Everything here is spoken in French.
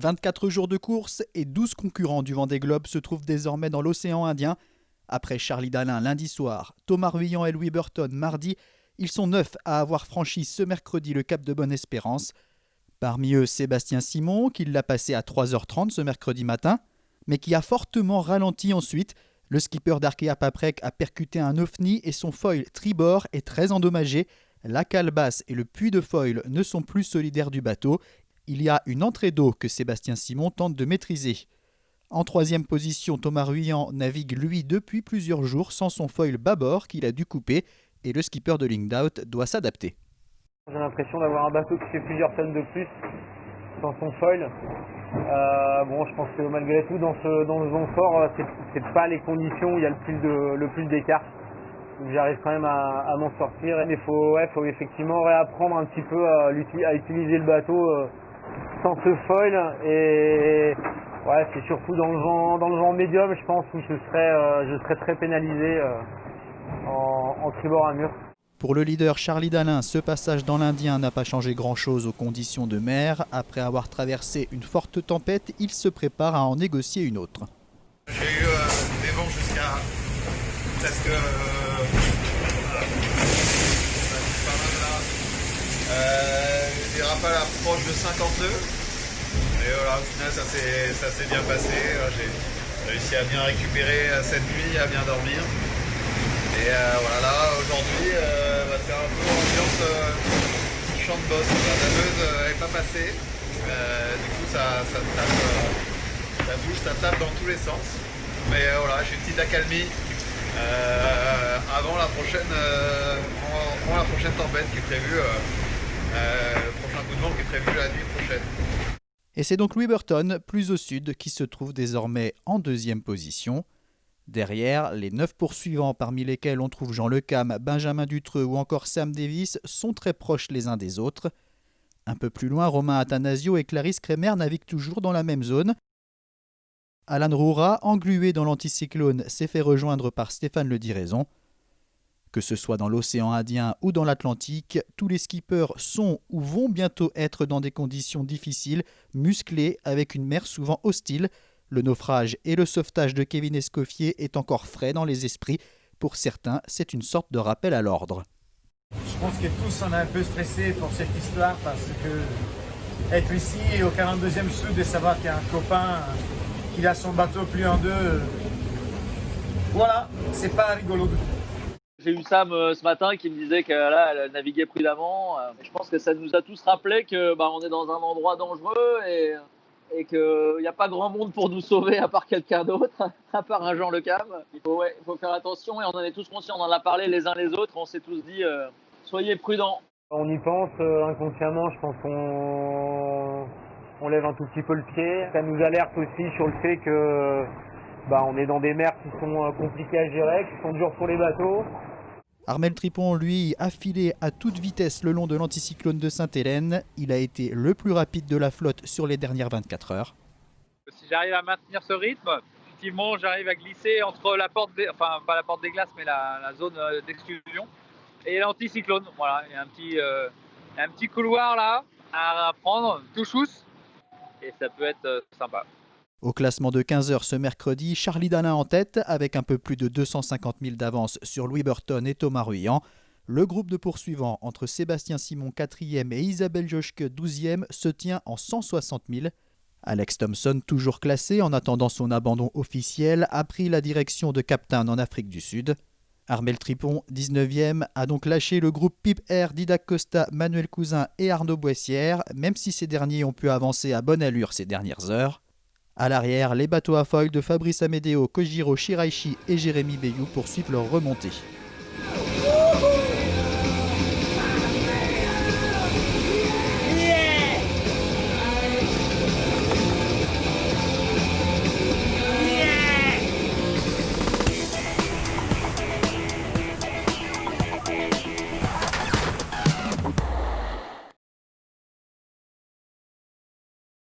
24 jours de course et 12 concurrents du Vendée Globe se trouvent désormais dans l'océan Indien. Après Charlie Dalin lundi soir, Thomas Ruyant et Louis Burton mardi, ils sont 9 à avoir franchi ce mercredi le cap de Bonne-Espérance. Parmi eux, Sébastien Simon, qui l'a passé à 3h30 ce mercredi matin, mais qui a fortement ralenti ensuite. Le skipper d'Arkea Paprec a percuté un ovni et son foil tribord est très endommagé. La calebasse et le puits de foil ne sont plus solidaires du bateau. Il y a une entrée d'eau que Sébastien Simon tente de maîtriser. En troisième position, Thomas Ruyant navigue lui depuis plusieurs jours sans son foil bâbord qu'il a dû couper et le skipper de Lingdout doit s'adapter. J'ai l'impression d'avoir un bateau qui fait plusieurs tonnes de plus sans son foil. Je pense que malgré tout dans ce vent fort, c'est pas les conditions où il y a le plus d'écart. Donc j'arrive quand même à m'en sortir. Mais faut effectivement réapprendre un petit peu à utiliser le bateau sans ce foil. Et c'est surtout dans le vent médium, je pense, où je serais très pénalisé en tribord à mur. Pour le leader Charlie Dalin, ce passage dans l'Indien n'a pas changé grand-chose aux conditions de mer. Après avoir traversé une forte tempête, il se prépare à en négocier une autre. J'ai eu des vents jusqu'à presque des rafales proches de 50 nœuds. Et voilà, au final ça s'est bien passé. J'ai réussi à bien récupérer cette nuit, à bien dormir. Et là aujourd'hui, on va faire un peu ambiance champ de bosse. La naveuse n'est pas passée. Du coup ça tape, ça bouge, ça tape dans tous les sens. Mais j'ai une petite accalmie avant la prochaine tempête qui est prévue, le prochain coup de vent qui est prévu la nuit prochaine. Et c'est donc Louis Burton, plus au sud, qui se trouve désormais en deuxième position. Derrière, les 9 poursuivants, parmi lesquels on trouve Jean Lecam, Benjamin Dutreux ou encore Sam Davis, sont très proches les uns des autres. Un peu plus loin, Romain Attanasio et Clarisse Kremer naviguent toujours dans la même zone. Alan Roura, englué dans l'anticyclone, s'est fait rejoindre par Stéphane Le Diraison. Que ce soit dans l'océan Indien ou dans l'Atlantique, tous les skippers sont ou vont bientôt être dans des conditions difficiles, musclées, avec une mer souvent hostile. Le naufrage et le sauvetage de Kevin Escoffier est encore frais dans les esprits. Pour certains, c'est une sorte de rappel à l'ordre. Je pense que tous on est un peu stressés pour cette histoire parce que être ici au 42e sud et savoir qu'il y a un copain qui a son bateau plié en deux, c'est pas rigolo du tout. J'ai eu Sam ce matin qui me disait qu'elle naviguait prudemment. Je pense que ça nous a tous rappelé que on est dans un endroit dangereux et qu'il n'y a pas grand monde pour nous sauver à part quelqu'un d'autre, à part un Jean Lecam. Il faut faire attention et on en est tous conscients, on en a parlé les uns les autres, on s'est tous dit soyez prudents. On y pense inconsciemment, je pense qu'on lève un tout petit peu le pied. Ça nous alerte aussi sur le fait que on est dans des mers qui sont compliquées à gérer, qui sont dures pour les bateaux. Armel Tripon, lui, a filé à toute vitesse le long de l'anticyclone de Sainte-Hélène. Il a été le plus rapide de la flotte sur les dernières 24 heures. Si j'arrive à maintenir ce rythme, effectivement, j'arrive à glisser entre la porte pas la porte des glaces, mais la zone d'exclusion et l'anticyclone. Voilà, il y a un petit couloir là à prendre, tout chousse, et ça peut être sympa. Au classement de 15h ce mercredi, Charlie Dalin en tête avec un peu plus de 250 000 d'avance sur Louis Burton et Thomas Ruyant. Le groupe de poursuivants entre Sébastien Simon 4e et Isabelle Joschke 12e se tient en 160 000. Alex Thompson, toujours classé en attendant son abandon officiel, a pris la direction de Cape Town en Afrique du Sud. Armel Tripon, 19e, a donc lâché le groupe Pip Air, Didac Costa, Manuel Cousin et Arnaud Boissière, même si ces derniers ont pu avancer à bonne allure ces dernières heures. À l'arrière, les bateaux à foil de Fabrice Amédéo, Kojiro Shiraishi et Jérémy Bayou poursuivent leur remontée.